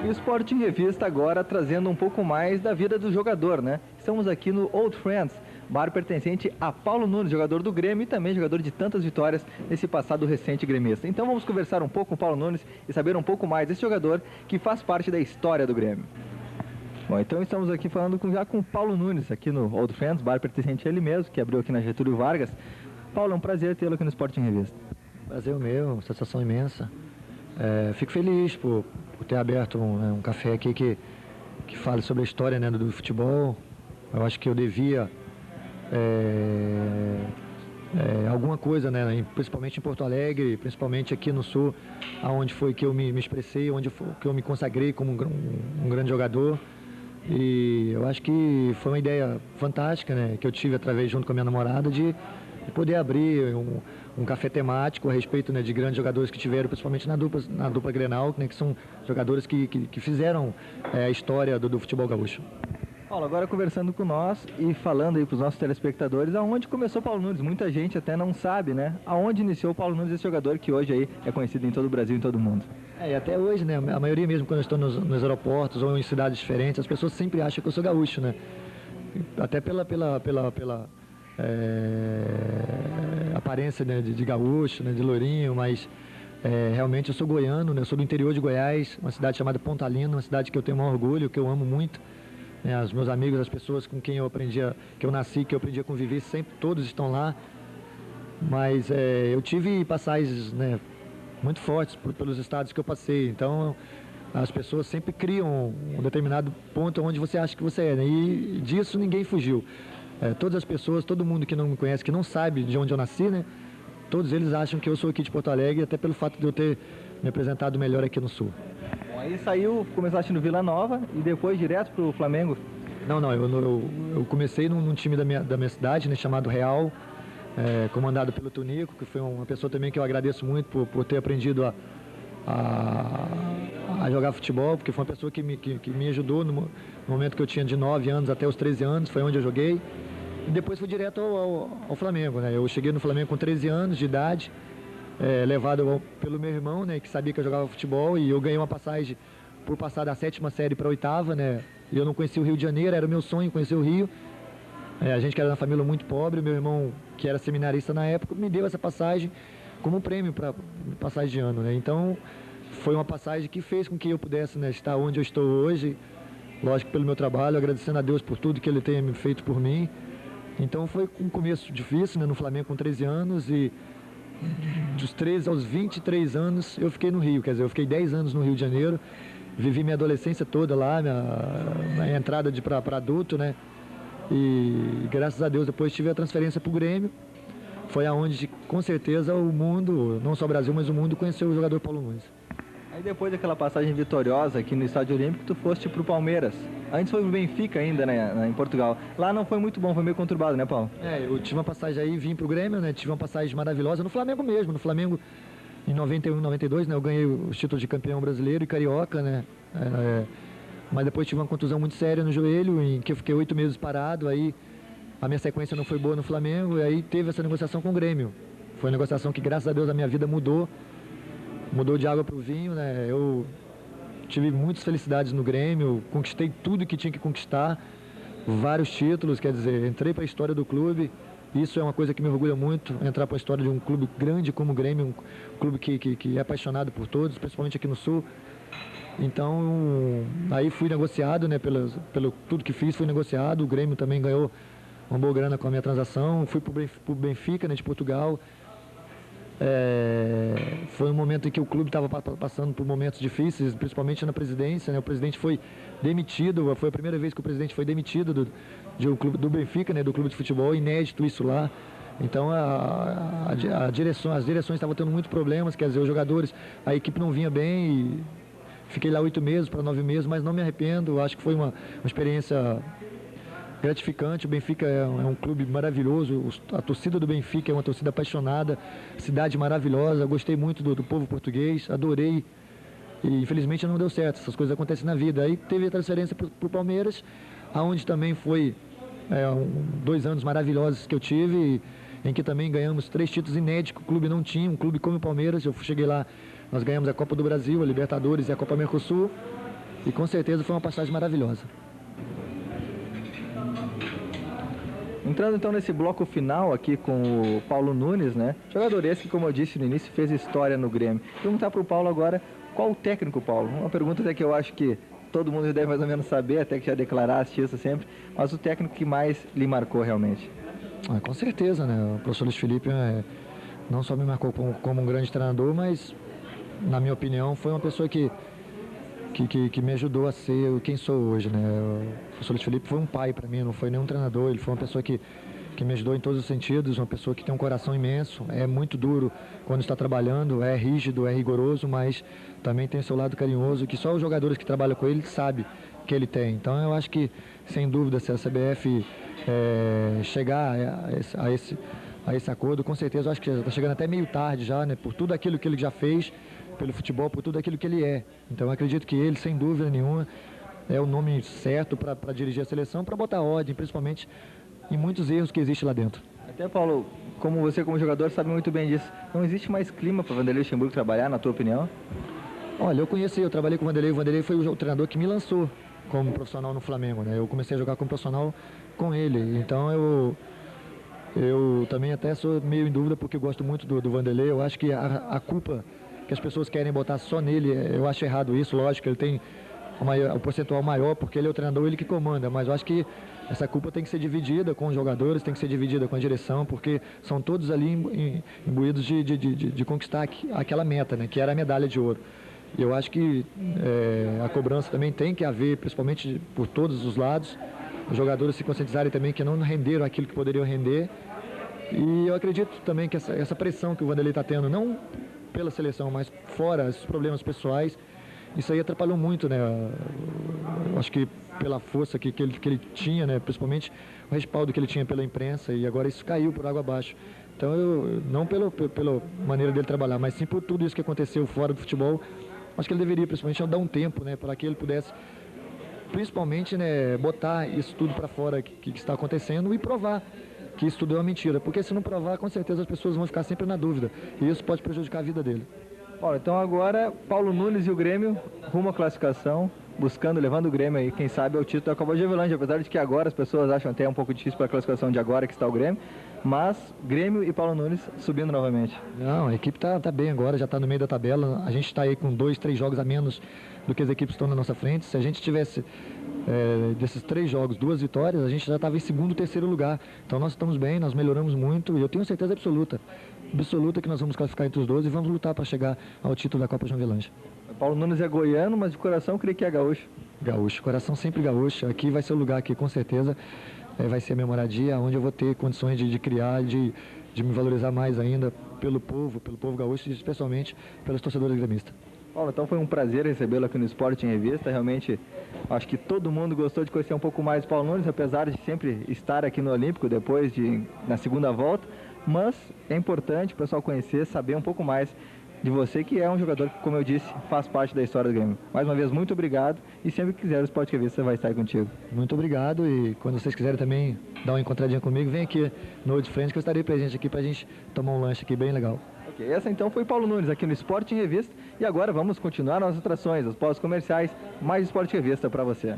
E o Sport em Revista agora trazendo um pouco mais da vida do jogador, né? Estamos aqui no Old Friends, bar pertencente a Paulo Nunes, jogador do Grêmio e também jogador de tantas vitórias nesse passado recente gremista. Então vamos conversar um pouco com o Paulo Nunes e saber um pouco mais desse jogador que faz parte da história do Grêmio. Bom, então estamos aqui falando já com o Paulo Nunes, aqui no Old Friends, bar pertencente a ele mesmo, que abriu aqui na Getúlio Vargas. Paulo, é um prazer tê-lo aqui no Sport em Revista. Prazer meu, satisfação imensa. Fico feliz por ter aberto um café aqui que fala sobre a história, né, do futebol. Eu acho que eu devia alguma coisa, né, principalmente em Porto Alegre, principalmente aqui no Sul, aonde foi que eu me expressei, onde foi que eu me consagrei como um grande jogador. E eu acho que foi uma ideia fantástica, né, que eu tive através, junto com a minha namorada, de poder abrir um café temático a respeito, né, de grandes jogadores que tiveram, principalmente na dupla Grenal, né, que são jogadores que fizeram a história do futebol gaúcho. Paulo, agora conversando com nós e falando aí para os nossos telespectadores, aonde começou o Paulo Nunes? Muita gente até não sabe, né? Aonde iniciou o Paulo Nunes, esse jogador que hoje aí é conhecido em todo o Brasil e em todo o mundo? E até hoje, né? A maioria mesmo, quando eu estou nos aeroportos ou em cidades diferentes, as pessoas sempre acham que eu sou gaúcho, né? Até pela aparência, né, de gaúcho, né, de lourinho, mas realmente eu sou goiano, né? Eu sou do interior de Goiás, uma cidade chamada Pontalina, uma cidade que eu tenho o maior orgulho, que eu amo muito. Os meus amigos, as pessoas com quem eu nasci, que eu aprendi a conviver, sempre todos estão lá. Mas eu tive passagens, né, muito fortes pelos estados que eu passei. Então as pessoas sempre criam um determinado ponto onde você acha que você é, né? E disso ninguém fugiu. Todas as pessoas, todo mundo que não me conhece, que não sabe de onde eu nasci, né? Todos eles acham que eu sou aqui de Porto Alegre, até pelo fato de eu ter me apresentado melhor aqui no Sul. Bom, aí saiu, começaste no Vila Nova e depois direto para o Flamengo? Não, eu comecei num time da minha cidade, né, chamado Real, comandado pelo Tunico, que foi uma pessoa também que eu agradeço muito por ter aprendido a jogar futebol, porque foi uma pessoa que me ajudou no momento que eu tinha de 9 anos até os 13 anos, foi onde eu joguei. E depois fui direto ao Flamengo, né? Eu cheguei no Flamengo com 13 anos de idade, levado pelo meu irmão, né, que sabia que eu jogava futebol, e eu ganhei uma passagem por passar da 7ª série para a 8ª, né? E eu não conhecia o Rio de Janeiro, era o meu sonho conhecer o Rio. A gente que era uma família muito pobre, meu irmão, que era seminarista na época, me deu essa passagem como um prêmio para passagem de ano, né? Então, foi uma passagem que fez com que eu pudesse, né, estar onde eu estou hoje, lógico, pelo meu trabalho, agradecendo a Deus por tudo que Ele tem feito por mim. Então, foi um começo difícil, né, no Flamengo com 13 anos, e dos 13 aos 23 anos eu fiquei no Rio, quer dizer, eu fiquei 10 anos no Rio de Janeiro, vivi minha adolescência toda lá, minha entrada para adulto, né? E graças a Deus depois tive a transferência para o Grêmio. Foi aonde, com certeza, o mundo, não só o Brasil, mas o mundo, conheceu o jogador Paulo Nunes. Aí depois daquela passagem vitoriosa aqui no Estádio Olímpico, tu foste para o Palmeiras. Antes foi o Benfica ainda, né, em Portugal. Lá não foi muito bom, foi meio conturbado, né, Paulo? Eu tive uma passagem aí, vim para o Grêmio, né? Tive uma passagem maravilhosa no Flamengo mesmo. No Flamengo, em 91, 92, né? Eu ganhei os títulos de campeão brasileiro e carioca, né? Mas depois tive uma contusão muito séria no joelho, em que eu fiquei 8 meses parado, aí a minha sequência não foi boa no Flamengo, e aí teve essa negociação com o Grêmio. Foi uma negociação que, graças a Deus, a minha vida mudou de água para o vinho, né? Eu tive muitas felicidades no Grêmio, conquistei tudo que tinha que conquistar, vários títulos, quer dizer, entrei para a história do clube. Isso é uma coisa que me orgulha muito, entrar para a história de um clube grande como o Grêmio, um clube que é apaixonado por todos, principalmente aqui no Sul. Então, aí fui negociado, né, pelo tudo que fiz, fui negociado. O Grêmio também ganhou uma boa grana com a minha transação. Fui para o Benfica, né, de Portugal. Foi um momento em que o clube estava passando por momentos difíceis, principalmente na presidência, né? O presidente foi demitido, foi a primeira vez que o presidente foi demitido do Benfica, né, do clube de futebol, inédito isso lá. Então as direções estavam tendo muitos problemas, quer dizer, os jogadores, a equipe não vinha bem, e fiquei lá 8 meses para 9 meses, mas não me arrependo. Acho que foi uma experiência gratificante. O Benfica é um clube maravilhoso, a torcida do Benfica é uma torcida apaixonada, cidade maravilhosa, gostei muito do povo português, adorei, e infelizmente não deu certo, essas coisas acontecem na vida. Aí teve a transferência para o Palmeiras, aonde também foi 2 anos maravilhosos que eu tive, em que também ganhamos 3 títulos inéditos que o clube não tinha, um clube como o Palmeiras. Eu cheguei lá, nós ganhamos a Copa do Brasil, a Libertadores e a Copa Mercosul. e com certeza foi uma passagem maravilhosa. Entrando então nesse bloco final aqui com o Paulo Nunes, né? Jogador esse que, como eu disse no início, fez história no Grêmio. Vou perguntar para o Paulo agora, qual o técnico, Paulo? Uma pergunta até que eu acho que todo mundo deve mais ou menos saber, até que já declaraste isso sempre, mas o técnico que mais lhe marcou realmente? Com certeza, né? O professor Luiz Felipe não só me marcou como um grande treinador, mas, na minha opinião, foi uma pessoa que me ajudou a ser quem sou hoje, né? O professor Luiz Felipe foi um pai para mim, não foi nenhum treinador, ele foi uma pessoa que me ajudou em todos os sentidos, uma pessoa que tem um coração imenso, é muito duro quando está trabalhando, é rígido, é rigoroso, mas também tem seu lado carinhoso, que só os jogadores que trabalham com ele sabem que ele tem. Então eu acho que, sem dúvida, se a CBF chegar a esse acordo, com certeza, eu acho que está chegando até meio tarde já, né? Por tudo aquilo que ele já fez pelo futebol, por tudo aquilo que ele é. Então eu acredito que ele, sem dúvida nenhuma, é o nome certo para dirigir a seleção, para botar ordem, principalmente em muitos erros que existem lá dentro. Até, Paulo, como você como jogador sabe muito bem disso, não existe mais clima para Vanderlei Luxemburgo trabalhar, na tua opinião? Olha, eu trabalhei com o Vanderlei foi o treinador que me lançou como profissional no Flamengo, né? Eu comecei a jogar como profissional com ele, então eu também até sou meio em dúvida porque eu gosto muito do Vanderlei. Eu acho que a culpa que as pessoas querem botar só nele, eu acho errado isso, lógico, ele tem o percentual maior porque ele é o treinador, ele que comanda, mas eu acho que essa culpa tem que ser dividida com os jogadores, tem que ser dividida com a direção, porque são todos ali imbuídos de conquistar aquela meta, né, que era a medalha de ouro. E eu acho que a cobrança também tem que haver, principalmente por todos os lados, os jogadores se conscientizarem também que não renderam aquilo que poderiam render. E eu acredito também que essa pressão que o Vanderlei está tendo, não pela seleção, mas fora esses problemas pessoais, isso aí atrapalhou muito, né? Eu acho que pela força que ele tinha, né? Principalmente o respaldo que ele tinha pela imprensa, e agora isso caiu por água abaixo. Então, não pela maneira dele trabalhar, mas sim por tudo isso que aconteceu fora do futebol, acho que ele deveria, principalmente, dar um tempo, né? Para que ele pudesse, principalmente, né? Botar isso tudo para fora que está acontecendo e provar que isso tudo é uma mentira, porque se não provar, com certeza as pessoas vão ficar sempre na dúvida, e isso pode prejudicar a vida dele. Paulo, então agora Paulo Nunes e o Grêmio rumo à classificação, levando o Grêmio aí, quem sabe, ao título da Copa de Avelange, apesar de que agora as pessoas acham até um pouco difícil para a classificação de agora que está o Grêmio, mas Grêmio e Paulo Nunes subindo novamente. Não, a equipe tá bem agora, já está no meio da tabela, a gente está aí com 2, 3 jogos a menos do que as equipes estão na nossa frente. Se a gente tivesse desses 3 jogos, 2 vitórias, a gente já estava em segundo, terceiro lugar. Então nós estamos bem, nós melhoramos muito e eu tenho certeza absoluta que nós vamos classificar entre os 12 e vamos lutar para chegar ao título da Copa João Avelange. Paulo Nunes é goiano, mas de coração eu creio que é gaúcho. Gaúcho, coração sempre gaúcho. Aqui vai ser o lugar que com certeza vai ser a minha moradia, onde eu vou ter condições de criar, de me valorizar mais ainda pelo povo gaúcho e especialmente pelos torcedores gremistas. Paulo, então foi um prazer recebê-lo aqui no Esporte em Revista. Realmente, acho que todo mundo gostou de conhecer um pouco mais o Paulo Nunes, apesar de sempre estar aqui no Olímpico na segunda volta. Mas é importante o pessoal conhecer, saber um pouco mais de você, que é um jogador que, como eu disse, faz parte da história do Grêmio. Mais uma vez, muito obrigado, e sempre que quiser o Esporte Revista vai estar aí contigo. Muito obrigado, e quando vocês quiserem também dar uma encontradinha comigo, vem aqui no Old Friends que eu estarei presente aqui pra gente tomar um lanche aqui bem legal. Ok, essa então foi Paulo Nunes aqui no Esporte em Revista, e agora vamos continuar nossas atrações, os pós-comerciais, mais Esporte Revista para você.